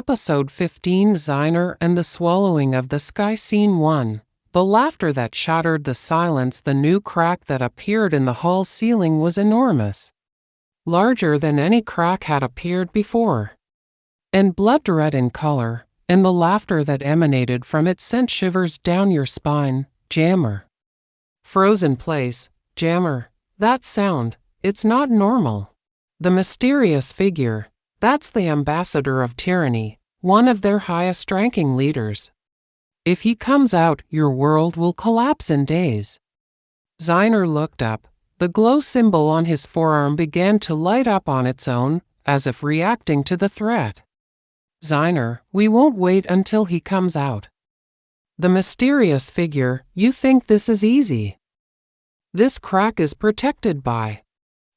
Episode 15, Zennar and the Swallowing of the Sky. Scene 1. The laughter that shattered the silence. The new crack that appeared in the hall ceiling was enormous. Larger than any crack had appeared before. And blood red in color, and the laughter that emanated from it sent shivers down your spine. Jammer. Froze in place. Jammer. That sound, it's not normal. The mysterious figure. That's the ambassador of tyranny, one of their highest-ranking leaders. If he comes out, your world will collapse in days. Zennar looked up. The glow symbol on his forearm began to light up on its own, as if reacting to the threat. Zennar, we won't wait until he comes out. The mysterious figure, you think this is easy? This crack is protected by.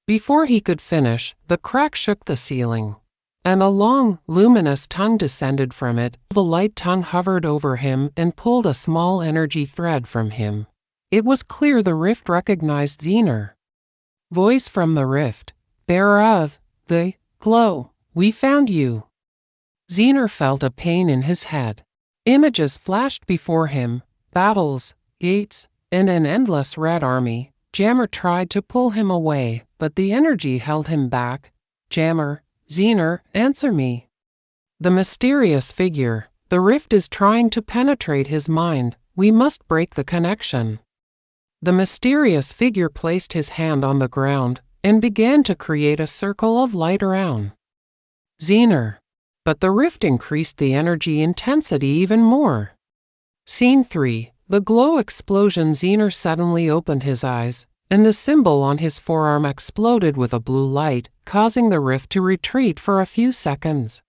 Before he could finish, the crack shook the ceiling. And a long, luminous tongue descended from it. The light tongue hovered over him and pulled a small energy thread from him. It was clear the rift recognized Zennar. Voice from the rift. Bearer of the glow, we found you. Zennar felt a pain in his head. Images flashed before him, battles, gates, and an endless red army. Jammer tried to pull him away, but the energy held him back. Jammer. Zennar, answer me. The mysterious figure. The rift is trying to penetrate his mind. We must break the connection. The mysterious figure placed his hand on the ground and began to create a circle of light around Zennar. But the rift increased the energy intensity even more. Scene 3. The glow explosion. Zennar suddenly opened his eyes, and the symbol on his forearm exploded with a blue light, causing the rift to retreat for a few seconds.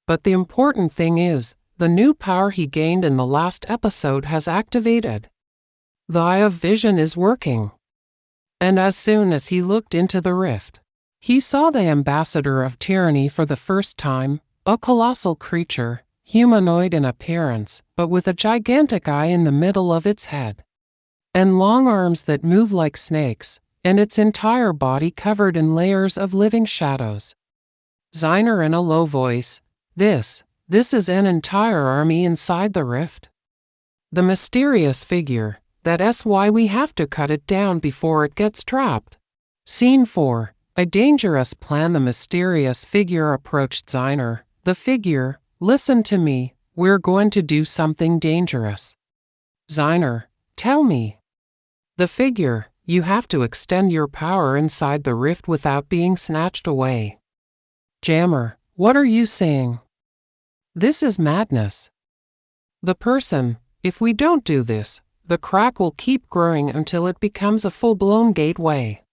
But the important thing is, the new power he gained in the last episode has activated. The Eye of Vision is working. And as soon as he looked into the rift, he saw the ambassador of tyranny for the first time, a colossal creature, humanoid in appearance, but with a gigantic eye in the middle of its head. And long arms that move like snakes, and its entire body covered in layers of living shadows. Zennar in a low voice, This is an entire army inside the rift. The mysterious figure, that's why we have to cut it down before it gets trapped. Scene 4. A dangerous plan. The mysterious figure approached Zennar. The figure, listen to me, we're going to do something dangerous. Zennar, tell me. The figure, you have to extend your power inside the rift without being snatched away. Jammer, what are you saying? This is madness. The person, if we don't do this, the crack will keep growing until it becomes a full-blown gateway.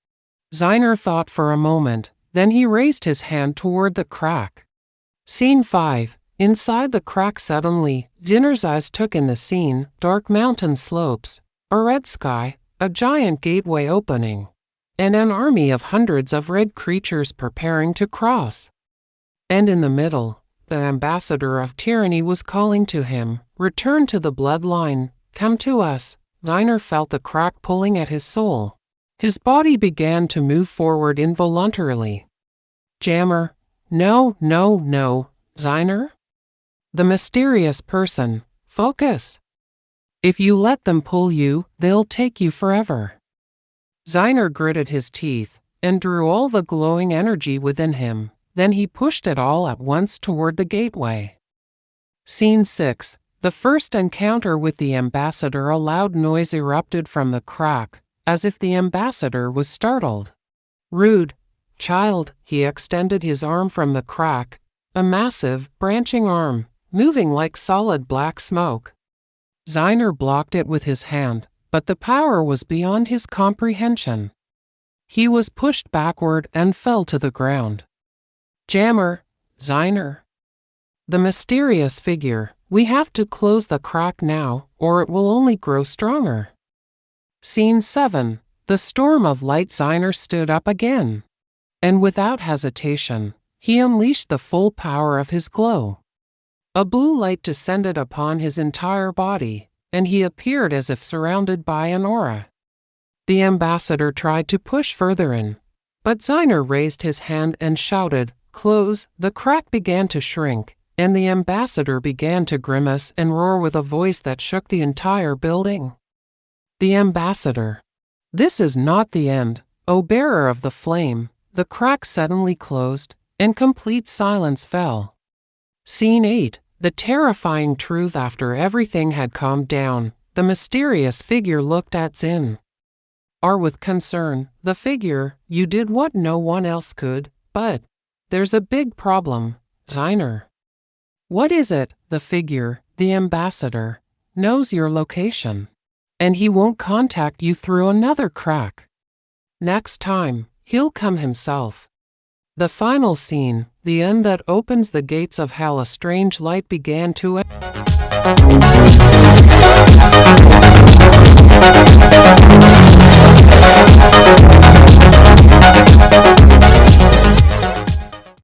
Zennar thought for a moment, then he raised his hand toward the crack. Scene 5. Inside the crack. Suddenly, Zennar's eyes took in the scene, dark mountain slopes, a red sky, a giant gateway opening, and an army of hundreds of red creatures preparing to cross. And in the middle, the ambassador of tyranny was calling to him, Return to the bloodline, come to us. Zennar felt the crack pulling at his soul. His body began to move forward involuntarily. Jammer, no, Zennar? The mysterious person, focus. If you let them pull you, they'll take you forever. Zennar gritted his teeth and drew all the glowing energy within him. Then he pushed it all at once toward the gateway. Scene 6. The first encounter with the ambassador. A loud noise erupted from the crack, as if the ambassador was startled. Rude child, he extended his arm from the crack, a massive, branching arm, moving like solid black smoke. Zennar blocked it with his hand, but the power was beyond his comprehension. He was pushed backward and fell to the ground. Jammer, Zennar. The mysterious figure, we have to close the crack now, or it will only grow stronger. Scene 7. The storm of light. Zennar stood up again. And without hesitation, he unleashed the full power of his glow. A blue light descended upon his entire body, and he appeared as if surrounded by an aura. The ambassador tried to push further in, but Zennar raised his hand and shouted, Close. The crack began to shrink, And the ambassador began to grimace and roar with a voice that shook the entire building. The ambassador. This is not the end, O bearer of the flame. The crack suddenly closed, and complete silence fell. Scene 8. The terrifying truth. After everything had calmed down, the mysterious figure looked at Zennar with concern. The figure, you did what no one else could, but there's a big problem, Zennar. What is it? The figure, the ambassador, knows your location, and he won't contact you through another crack. Next time, he'll come himself. The final scene, the end that opens the gates of hell. A strange light began to